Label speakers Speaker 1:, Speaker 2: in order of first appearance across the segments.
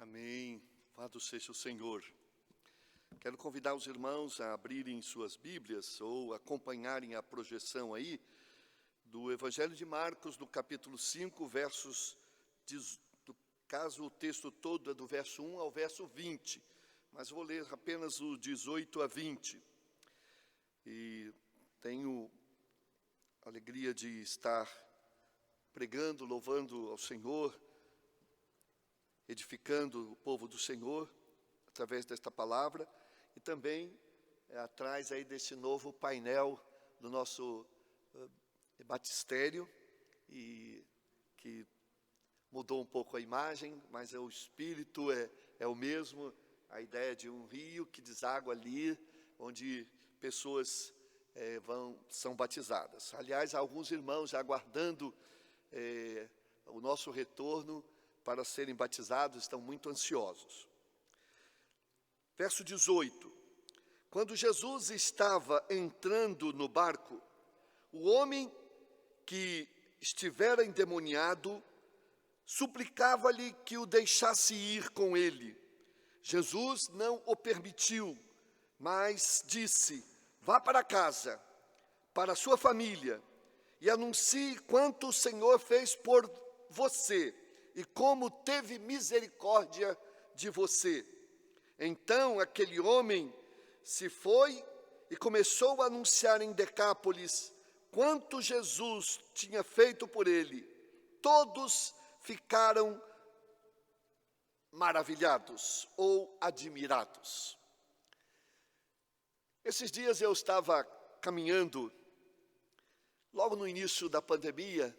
Speaker 1: Amém. Louvado seja o Senhor. Quero convidar os irmãos a abrirem suas Bíblias ou acompanharem a projeção aí do Evangelho de Marcos, do capítulo 5, no caso o texto todo é do verso 1 ao verso 20, mas vou ler apenas o 18 a 20. E tenho a alegria de estar pregando, louvando ao Senhor, edificando o povo do Senhor através desta palavra, e também atrás aí desse novo painel do nosso batistério, e que mudou um pouco a imagem, mas o espírito é o mesmo, a ideia de um rio que deságua ali, onde pessoas são batizadas. Aliás, há alguns irmãos já aguardando o nosso retorno para serem batizados, estão muito ansiosos. Verso 18. Quando Jesus estava entrando no barco, o homem que estivera endemoniado suplicava-lhe que o deixasse ir com ele. Jesus não o permitiu, mas disse: vá para casa, para a sua família, e anuncie quanto o Senhor fez por você e como teve misericórdia de você. Então aquele homem se foi e começou a anunciar em Decápolis quanto Jesus tinha feito por ele. Todos ficaram maravilhados ou admirados. Esses dias eu estava caminhando, logo no início da pandemia,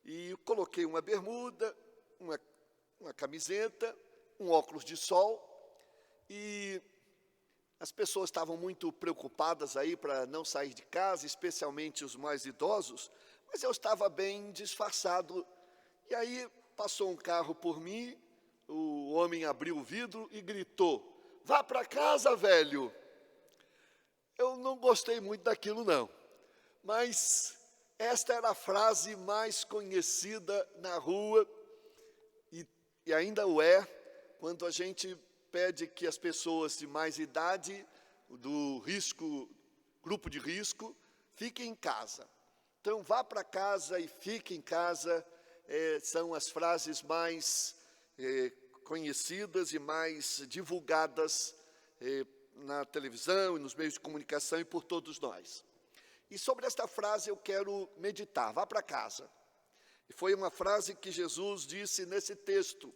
Speaker 1: e coloquei uma bermuda, uma camiseta, um óculos de sol, e as pessoas estavam muito preocupadas aí para não sair de casa, especialmente os mais idosos, mas eu estava bem disfarçado. E aí passou um carro por mim, o homem abriu o vidro e gritou: vá para casa, velho. Eu não gostei muito daquilo não, mas esta era a frase mais conhecida na rua, e ainda o é, quando a gente pede que as pessoas de mais idade, grupo de risco, fiquem em casa. Então, vá para casa e fique em casa, são as frases mais conhecidas e mais divulgadas na televisão e nos meios de comunicação e por todos nós. E sobre esta frase eu quero meditar: vá para casa. E foi uma frase que Jesus disse nesse texto.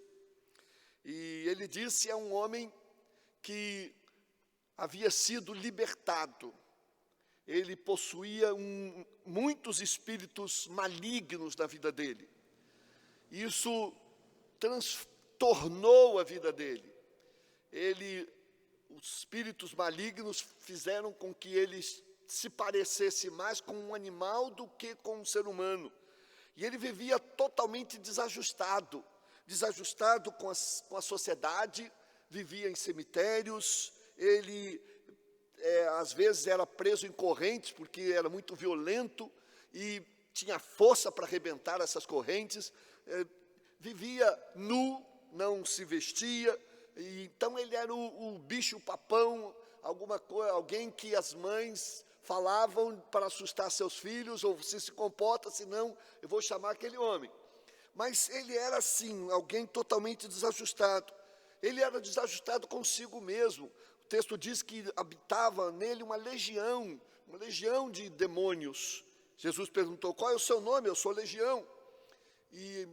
Speaker 1: E ele disse a um homem que havia sido libertado. Ele possuía muitos espíritos malignos na vida dele. Isso transtornou a vida dele. Os espíritos malignos fizeram com que ele se parecesse mais com um animal do que com um ser humano. E ele vivia totalmente desajustado com a sociedade, vivia em cemitérios, ele às vezes era preso em correntes, porque era muito violento e tinha força para arrebentar essas correntes, vivia nu, não se vestia, e então ele era o bicho-papão, alguém que as mães falavam para assustar seus filhos: ou você se comporta, senão eu vou chamar aquele homem. Mas ele era assim, alguém totalmente desajustado. Ele era desajustado consigo mesmo. O texto diz que habitava nele uma legião de demônios. Jesus perguntou: qual é o seu nome? Eu sou legião. E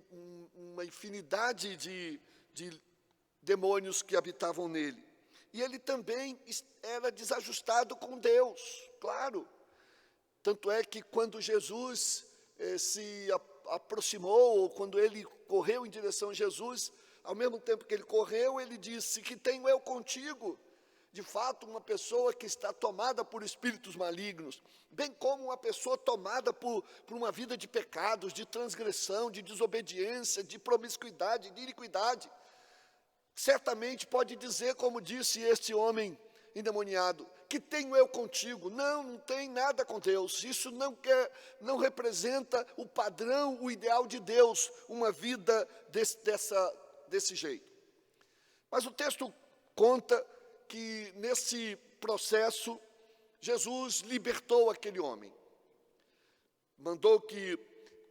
Speaker 1: uma infinidade de demônios que habitavam nele. E ele também era desajustado com Deus, claro. Tanto é que quando Jesus se aproximou, ou quando ele correu em direção a Jesus, ao mesmo tempo que ele correu, ele disse: que tenho eu contigo? De fato, uma pessoa que está tomada por espíritos malignos, bem como uma pessoa tomada por uma vida de pecados, de transgressão, de desobediência, de promiscuidade, de iniquidade, certamente pode dizer, como disse este homem endemoniado: que tenho eu contigo? Não tem nada com Deus. Isso não representa o padrão, o ideal de Deus, uma vida desse jeito. Mas o texto conta que, nesse processo, Jesus libertou aquele homem. Mandou que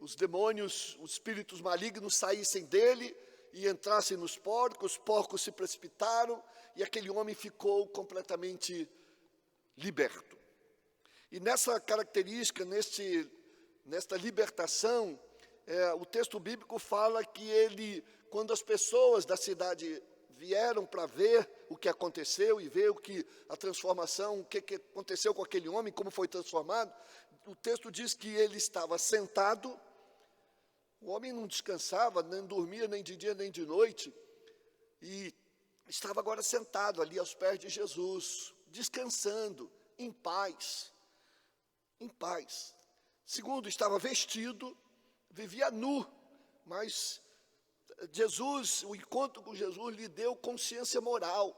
Speaker 1: os demônios, os espíritos malignos saíssem dele e entrassem nos porcos, os porcos se precipitaram e aquele homem ficou completamente liberto. E nessa característica, nesta libertação, o texto bíblico fala que ele, quando as pessoas da cidade vieram para ver o que aconteceu e ver a transformação, o que aconteceu com aquele homem, como foi transformado, o texto diz que ele estava sentado, o homem não descansava, nem dormia nem de dia nem de noite, e estava agora sentado ali aos pés de Jesus, descansando, em paz, em paz. Segundo, estava vestido, vivia nu, mas o encontro com Jesus lhe deu consciência moral.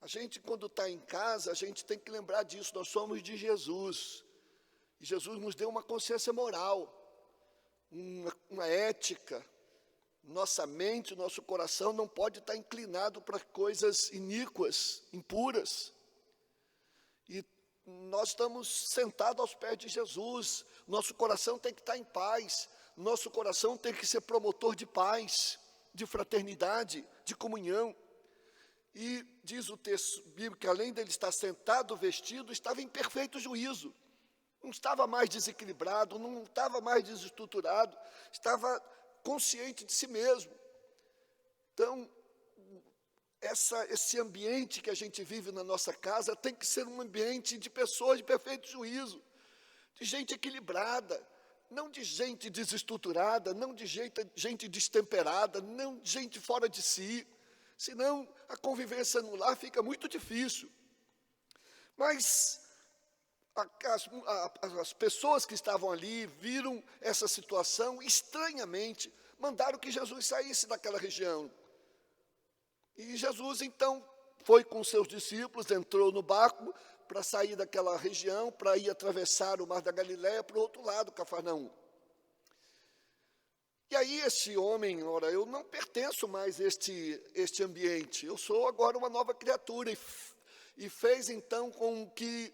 Speaker 1: A gente, quando está em casa, a gente tem que lembrar disso, nós somos de Jesus. E Jesus nos deu uma consciência moral, uma ética. Nossa mente, nosso coração não pode estar inclinado para coisas iníquas, impuras. E nós estamos sentados aos pés de Jesus, nosso coração tem que estar em paz, nosso coração tem que ser promotor de paz, de fraternidade, de comunhão. E diz o texto bíblico que além dele estar sentado, vestido, estava em perfeito juízo. Não estava mais desequilibrado, não estava mais desestruturado, estava consciente de si mesmo. Então, esse ambiente que a gente vive na nossa casa tem que ser um ambiente de pessoas de perfeito juízo, de gente equilibrada, não de gente desestruturada, não de gente destemperada, não de gente fora de si, senão a convivência no lar fica muito difícil. Mas as pessoas que estavam ali viram essa situação, estranhamente, mandaram que Jesus saísse daquela região. E Jesus, então, foi com seus discípulos, entrou no barco para sair daquela região, para ir atravessar o Mar da Galileia para o outro lado, Cafarnaum. E aí esse homem, ora, eu não pertenço mais a este ambiente, eu sou agora uma nova criatura, e fez então com que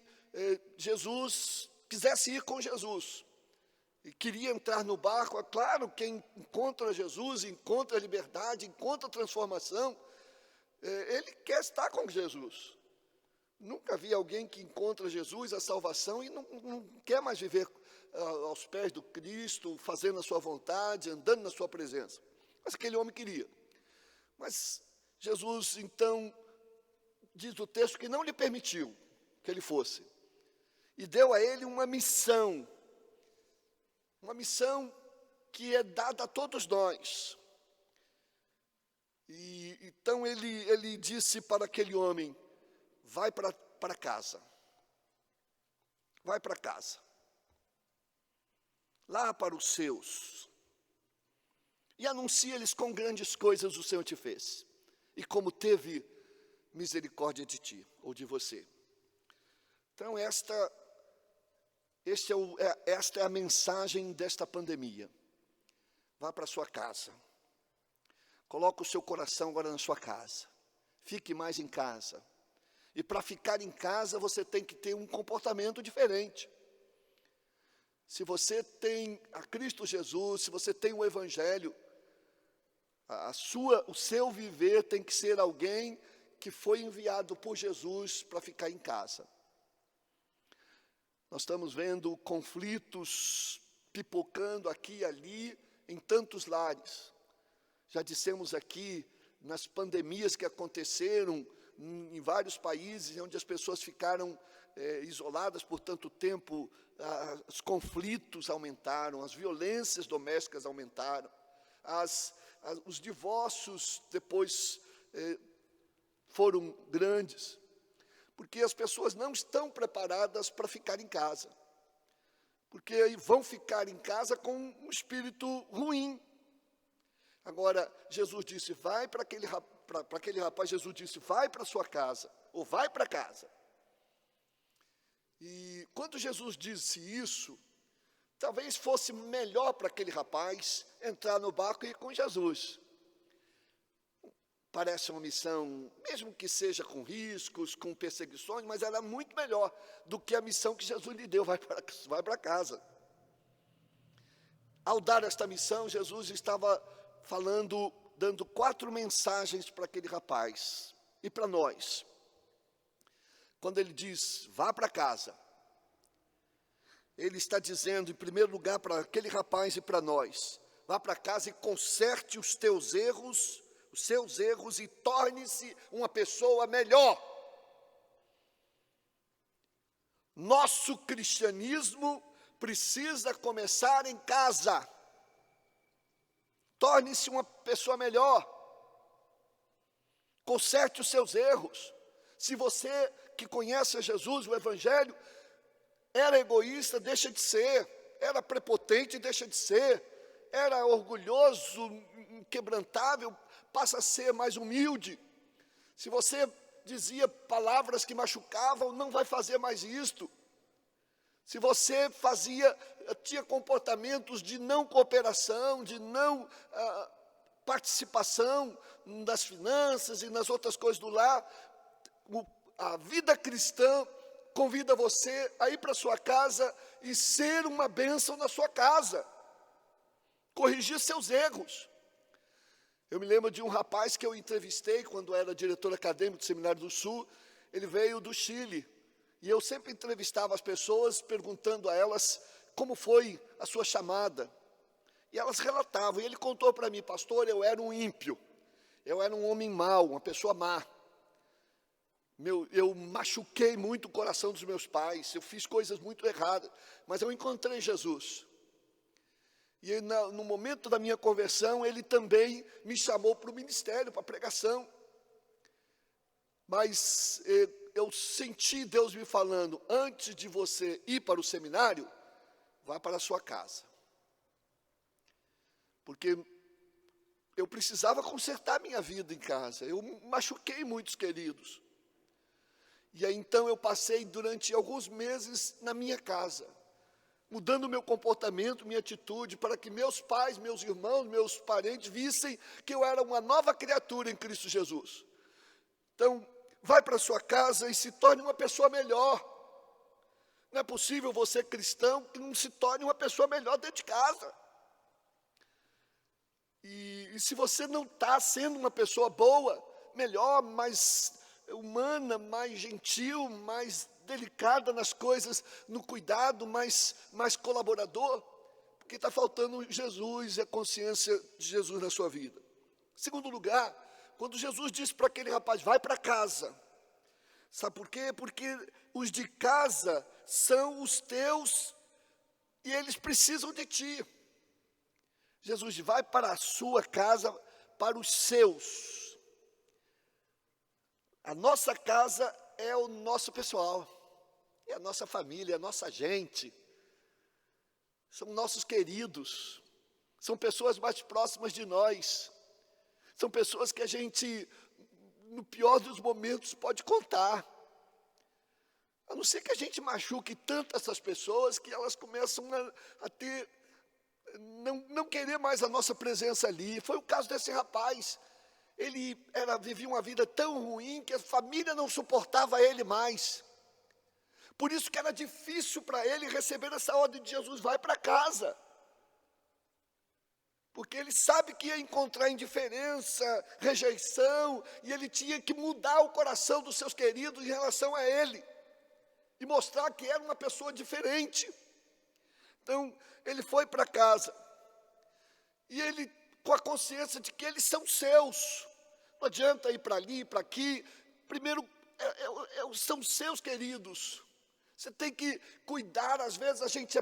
Speaker 1: Jesus quisesse ir com Jesus, e queria entrar no barco. É claro, quem encontra Jesus, encontra liberdade, encontra transformação, ele quer estar com Jesus. Nunca vi alguém que encontra Jesus, a salvação, e não quer mais viver aos pés do Cristo, fazendo a sua vontade, andando na sua presença. Mas aquele homem queria. Mas Jesus, então, diz o texto que não lhe permitiu que ele fosse. E deu a ele uma missão que é dada a todos nós. E então ele disse para aquele homem: vai para casa, vai para casa, lá para os seus, e anuncia-lhes quão grandes coisas o Senhor te fez, e como teve misericórdia de ti, ou de você. Então esta é a mensagem desta pandemia. Vá para a sua casa, coloque o seu coração agora na sua casa, fique mais em casa. E para ficar em casa, você tem que ter um comportamento diferente. Se você tem a Cristo Jesus, se você tem o Evangelho, o seu viver tem que ser alguém que foi enviado por Jesus para ficar em casa. Nós estamos vendo conflitos pipocando aqui e ali, em tantos lares. Já dissemos aqui, nas pandemias que aconteceram em vários países, onde as pessoas ficaram isoladas por tanto tempo, os conflitos aumentaram, as violências domésticas aumentaram, os divórcios depois foram grandes, porque as pessoas não estão preparadas para ficar em casa, porque vão ficar em casa com um espírito ruim. Agora, Jesus disse, vai para aquele rapaz, Jesus disse, vai para sua casa, ou vai para casa. E quando Jesus disse isso, talvez fosse melhor para aquele rapaz entrar no barco e ir com Jesus. parece uma missão, mesmo que seja com riscos, com perseguições, mas ela é muito melhor do que a missão que Jesus lhe deu, vai para casa. Ao dar esta missão, Jesus estava dando 4 mensagens para aquele rapaz e para nós. Quando ele diz, vá para casa, ele está dizendo, em primeiro lugar, para aquele rapaz e para nós, vá para casa e conserte os seus erros, e torne-se uma pessoa melhor. Nosso cristianismo precisa começar em casa. Torne-se uma pessoa melhor. Conserte os seus erros. Se você que conhece a Jesus, o Evangelho, era egoísta, deixa de ser. Era prepotente, deixa de ser. Era orgulhoso, inquebrantável, passa a ser mais humilde. Se você dizia palavras que machucavam, não vai fazer mais isto. Se você tinha comportamentos de não cooperação, de não participação das finanças e nas outras coisas do lar, a vida cristã convida você a ir para sua casa e ser uma bênção na sua casa. Corrigir seus erros. Eu me lembro de um rapaz que eu entrevistei quando era diretor acadêmico do Seminário do Sul. Ele veio do Chile. E eu sempre entrevistava as pessoas, perguntando a elas como foi a sua chamada. E elas relatavam. E ele contou para mim, pastor, eu era um ímpio. Eu era um homem mau, uma pessoa má. Eu machuquei muito o coração dos meus pais. Eu fiz coisas muito erradas. Mas eu encontrei Jesus. E no momento da minha conversão, ele também me chamou para o ministério, para a pregação. Mas eu senti Deus me falando, antes de você ir para o seminário, vá para a sua casa. Porque eu precisava consertar minha vida em casa. Eu machuquei muitos queridos. E aí então eu passei durante alguns meses na minha casa, mudando meu comportamento, minha atitude, para que meus pais, meus irmãos, meus parentes vissem que eu era uma nova criatura em Cristo Jesus. Então, vai para a sua casa e se torne uma pessoa melhor. Não é possível você, cristão, que não se torne uma pessoa melhor dentro de casa. E se você não está sendo uma pessoa boa, melhor, mais humana, mais gentil, mais delicada nas coisas, no cuidado, mais colaborador, porque está faltando Jesus e a consciência de Jesus na sua vida. Segundo lugar, quando Jesus disse para aquele rapaz, vai para casa, sabe por quê? Porque os de casa são os teus e eles precisam de ti. Jesus diz, vai para a sua casa, para os seus. A nossa casa é o nosso pessoal, é a nossa família, é a nossa gente, são nossos queridos, são pessoas mais próximas de nós, são pessoas que a gente, no pior dos momentos, pode contar. A não ser que a gente machuque tanto essas pessoas que elas começam a ter, não querer mais a nossa presença ali. Foi o caso desse rapaz. Ele vivia uma vida tão ruim que a família não suportava ele mais. Por isso que era difícil para ele receber essa ordem de Jesus, vai para casa. Porque ele sabe que ia encontrar indiferença, rejeição, e ele tinha que mudar o coração dos seus queridos em relação a ele. E mostrar que era uma pessoa diferente. Então, ele foi para casa. E ele, com a consciência de que eles são seus. Não adianta ir para ali, para aqui. Primeiro, são seus queridos. Você tem que cuidar, às vezes a gente é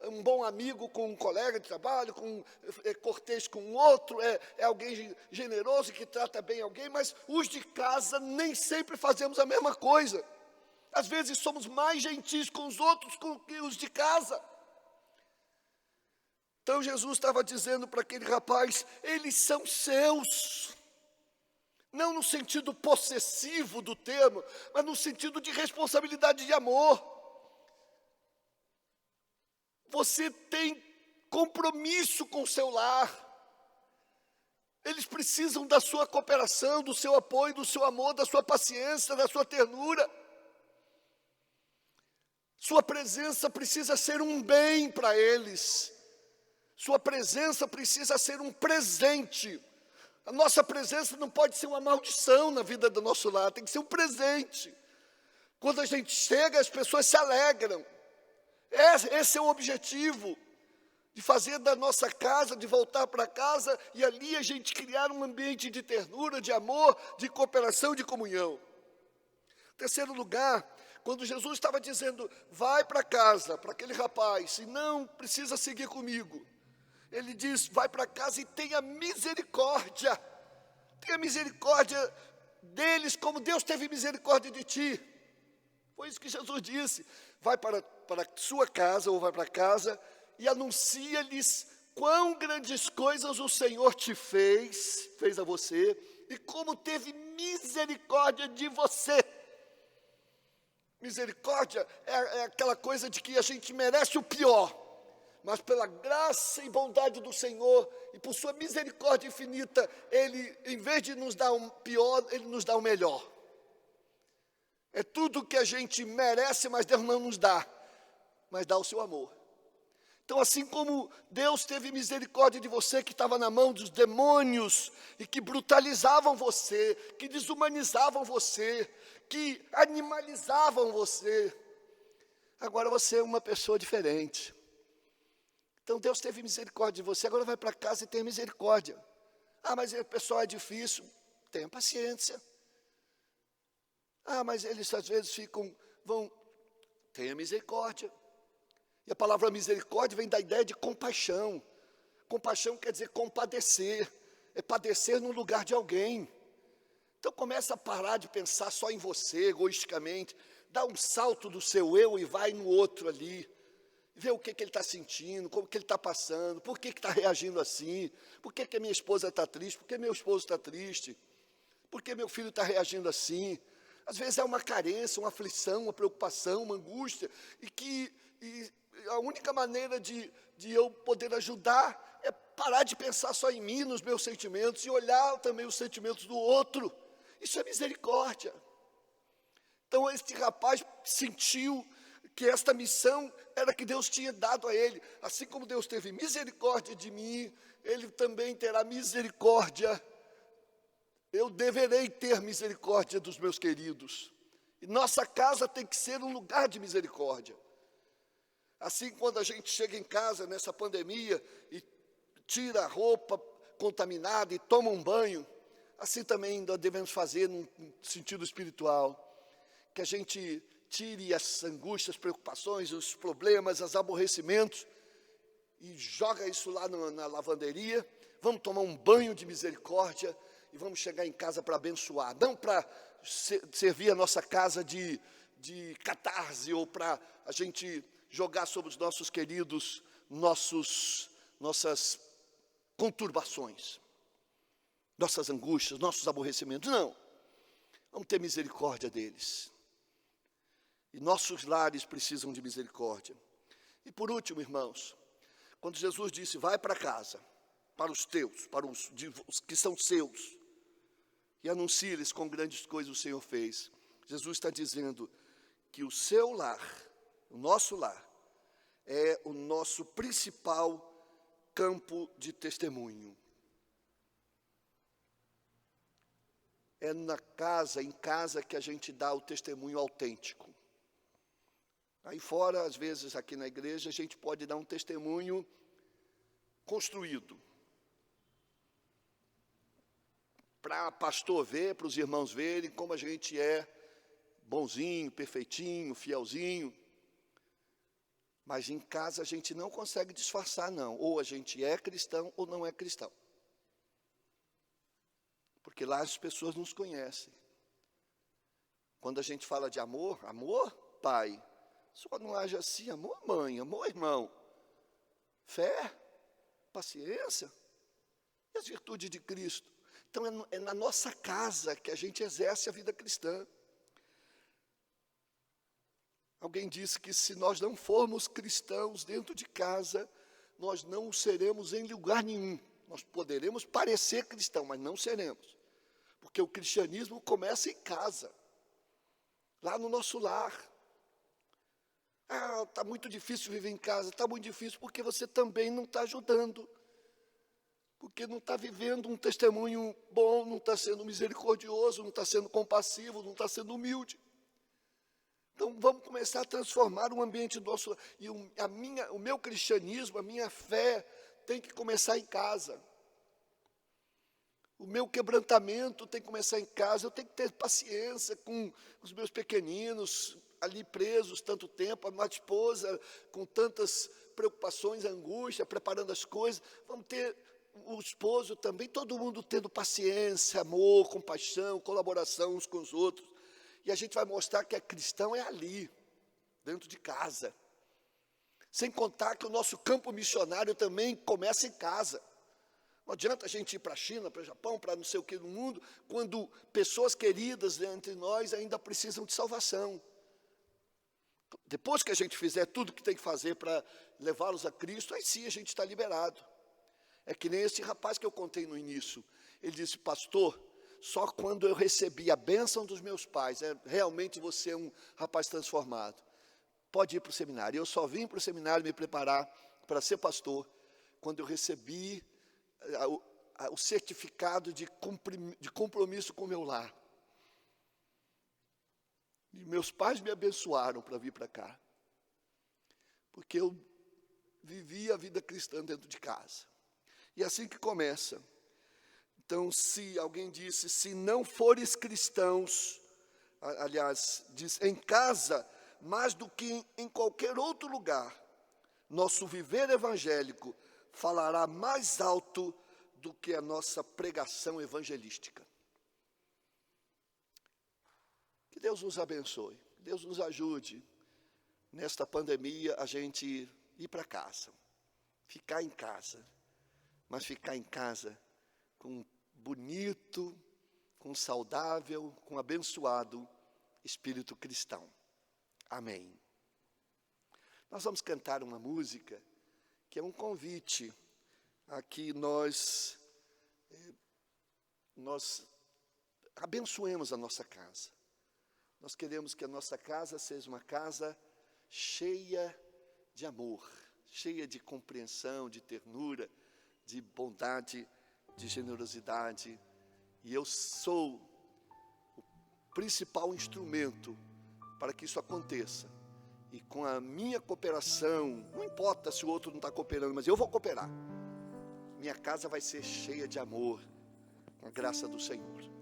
Speaker 1: um bom amigo com um colega de trabalho, é cortês com outro, é alguém generoso que trata bem alguém, mas os de casa nem sempre fazemos a mesma coisa. Às vezes somos mais gentis com os outros que os de casa. Então Jesus estava dizendo para aquele rapaz, eles são seus. Não no sentido possessivo do termo, mas no sentido de responsabilidade de amor. Você tem compromisso com o seu lar. Eles precisam da sua cooperação, do seu apoio, do seu amor, da sua paciência, da sua ternura. Sua presença precisa ser um bem para eles. Sua presença precisa ser um presente. A nossa presença não pode ser uma maldição na vida do nosso lar, tem que ser um presente. Quando a gente chega, as pessoas se alegram. Esse é o objetivo, de fazer da nossa casa, de voltar para casa, e ali a gente criar um ambiente de ternura, de amor, de cooperação, de comunhão. Terceiro lugar, quando Jesus estava dizendo, vai para casa, para aquele rapaz, e não precisa seguir comigo. Ele diz, vai para casa e tenha misericórdia. Tenha misericórdia deles, como Deus teve misericórdia de ti. Foi isso que Jesus disse. Vai para a sua casa, ou vai para casa, e anuncia-lhes quão grandes coisas o Senhor te fez a você, e como teve misericórdia de você. Misericórdia é aquela coisa de que a gente merece o pior, mas pela graça e bondade do Senhor, e por sua misericórdia infinita, Ele, em vez de nos dar um pior, Ele nos dá o melhor. É tudo que a gente merece, mas Deus não nos dá, mas dá o seu amor. Então, assim como Deus teve misericórdia de você, que estava na mão dos demônios, e que brutalizavam você, que desumanizavam você, que animalizavam você, agora você é uma pessoa diferente. Então, Deus teve misericórdia de você, agora vai para casa e tenha misericórdia. Ah, mas o pessoal é difícil, tenha paciência. Ah, mas eles às vezes tenha misericórdia. E a palavra misericórdia vem da ideia de compaixão. Compaixão quer dizer compadecer, é padecer no lugar de alguém. Então começa a parar de pensar só em você, egoisticamente. Dá um salto do seu eu e vai no outro ali. Vê o que ele está sentindo, como que ele está passando, por que está reagindo assim, por que a minha esposa está triste, por que meu esposo está triste, por que meu filho está reagindo assim. Às vezes é uma carência, uma aflição, uma preocupação, uma angústia, e a única maneira de eu poder ajudar é parar de pensar só em mim, nos meus sentimentos, e olhar também os sentimentos do outro. Isso é misericórdia. Então, este rapaz sentiu que esta missão era que Deus tinha dado a ele. Assim como Deus teve misericórdia de mim, Ele também terá misericórdia. Eu deverei ter misericórdia dos meus queridos. E nossa casa tem que ser um lugar de misericórdia. Assim, quando a gente chega em casa nessa pandemia e tira a roupa contaminada e toma um banho, assim também nós devemos fazer num sentido espiritual, que a gente tire as angústias, as preocupações, os problemas, os aborrecimentos e joga isso lá na lavanderia. Vamos tomar um banho de misericórdia e vamos chegar em casa para abençoar, não para servir a nossa casa de catarse ou para a gente jogar sobre os nossos queridos nossas conturbações, nossas angústias, nossos aborrecimentos. Não, vamos ter misericórdia deles. E nossos lares precisam de misericórdia. E por último, irmãos, quando Jesus disse, vai para casa, para os teus, para os que são seus, e anuncie-lhes com grandes coisas o Senhor fez, Jesus está dizendo que o seu lar, o nosso lar, é o nosso principal campo de testemunho. É em casa que a gente dá o testemunho autêntico. Aí fora, às vezes, aqui na igreja, a gente pode dar um testemunho construído. Para pastor ver, para os irmãos verem como a gente é bonzinho, perfeitinho, fielzinho. Mas em casa a gente não consegue disfarçar, não. Ou a gente é cristão ou não é cristão. Porque lá as pessoas nos conhecem. Quando a gente fala de amor, amor, pai. Só não age assim, amor, mãe, amor, irmão. Fé, paciência e as virtudes de Cristo. Então é na nossa casa que a gente exerce a vida cristã. Alguém disse que se nós não formos cristãos dentro de casa, nós não o seremos em lugar nenhum. Nós poderemos parecer cristão, mas não seremos. Porque o cristianismo começa em casa, lá no nosso lar. Ah, está muito difícil viver em casa. Está muito difícil porque você também não está ajudando. Porque não está vivendo um testemunho bom, não está sendo misericordioso, não está sendo compassivo, não está sendo humilde. Então, vamos começar a transformar o ambiente do nosso... E o meu cristianismo, a minha fé, tem que começar em casa. O meu quebrantamento tem que começar em casa. Eu tenho que ter paciência com os meus pequeninos, ali presos tanto tempo, a minha esposa com tantas preocupações, angústia, preparando as coisas. Vamos ter o esposo também, todo mundo tendo paciência, amor, compaixão, colaboração uns com os outros. E a gente vai mostrar que cristão é ali, dentro de casa. Sem contar que o nosso campo missionário também começa em casa. Não adianta a gente ir para a China, para o Japão, para não sei o que no mundo, quando pessoas queridas entre nós ainda precisam de salvação. Depois que a gente fizer tudo que tem que fazer para levá-los a Cristo, aí sim a gente está liberado. É que nem esse rapaz que eu contei no início. Ele disse, pastor, só quando eu recebi a bênção dos meus pais, realmente você é um rapaz transformado. Pode ir para o seminário. Eu só vim para o seminário me preparar para ser pastor quando eu recebi o certificado de compromisso com o meu lar. E meus pais me abençoaram para vir para cá. Porque eu vivi a vida cristã dentro de casa. E é assim que começa. Então, se alguém disse, se não fores cristãos, aliás, diz, em casa, mais do que em qualquer outro lugar, nosso viver evangélico falará mais alto do que a nossa pregação evangelística. Que Deus nos abençoe, que Deus nos ajude, nesta pandemia, a gente ir para casa, ficar em casa, mas ficar em casa com bonito, com saudável, com abençoado espírito cristão. Amém. Nós vamos cantar uma música que é um convite a que nós abençoemos a nossa casa. Nós queremos que a nossa casa seja uma casa cheia de amor, cheia de compreensão, de ternura, de bondade, de generosidade. E eu sou o principal instrumento para que isso aconteça. E com a minha cooperação, não importa se o outro não está cooperando, mas eu vou cooperar. Minha casa vai ser cheia de amor, com a graça do Senhor.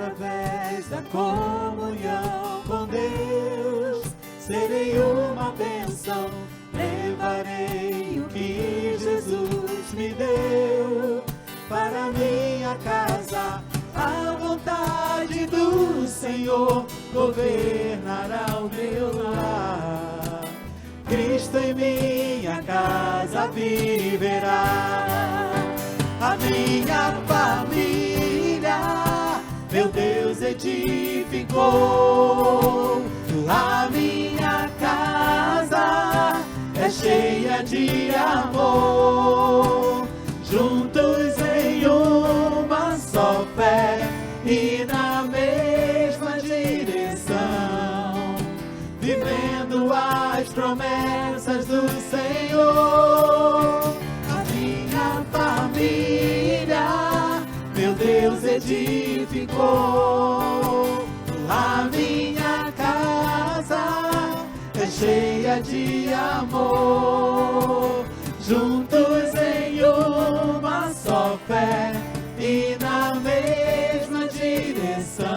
Speaker 2: Através da comunhão com Deus, serei uma bênção, levarei o que Jesus me deu para minha casa. A vontade do Senhor governará o meu lar. Cristo em minha casa viverá. A minha família meu Deus edificou. A minha casa é cheia de amor. Juntos em uma só fé e na mesma direção, vivendo as promessas do Senhor. A minha família meu Deus edificou. A minha casa é cheia de amor. Juntos em uma só fé e na mesma direção,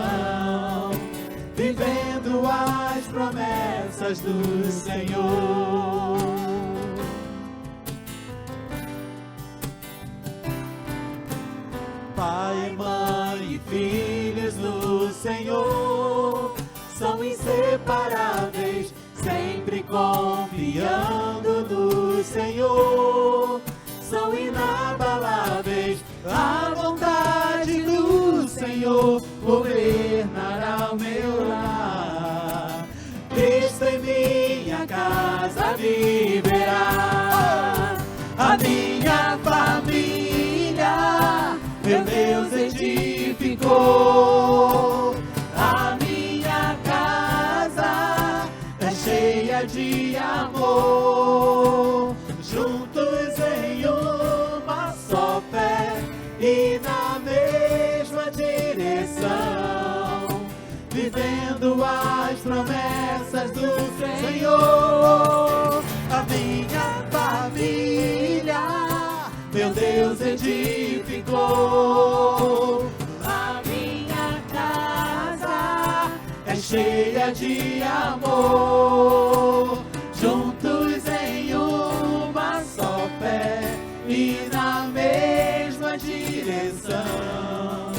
Speaker 2: vivendo as promessas do Senhor. Pai, mãe e filhos do Senhor, inaparáveis, sempre confiando no Senhor. São inabaláveis, a vontade do Senhor governará o meu lar. Cristo em minha casa viverá. A minha família, meu Deus edificou. A minha casa é cheia de amor. Juntos em uma só fé e na mesma direção, vivendo as promessas do Senhor. A minha família, meu Deus edificou. A minha casa é cheia de amor. Juntos em uma só fé e na mesma direção,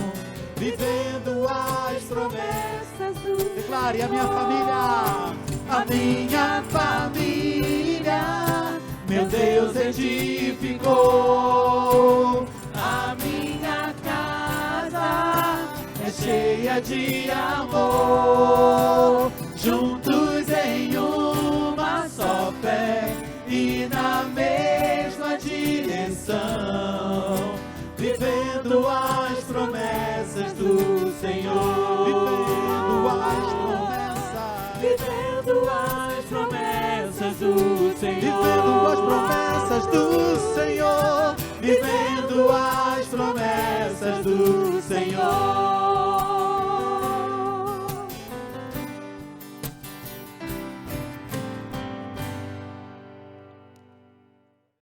Speaker 2: vivendo as promessas do Senhor. Declare: a minha família, a minha família, meu Deus edificou. A minha casa é cheia de amor. Juntos em uma só fé e na mesma direção, vivendo as promessas do Senhor. Vivendo as promessas do Senhor. Vivendo as promessas do Senhor. Vivendo as promessas do Senhor.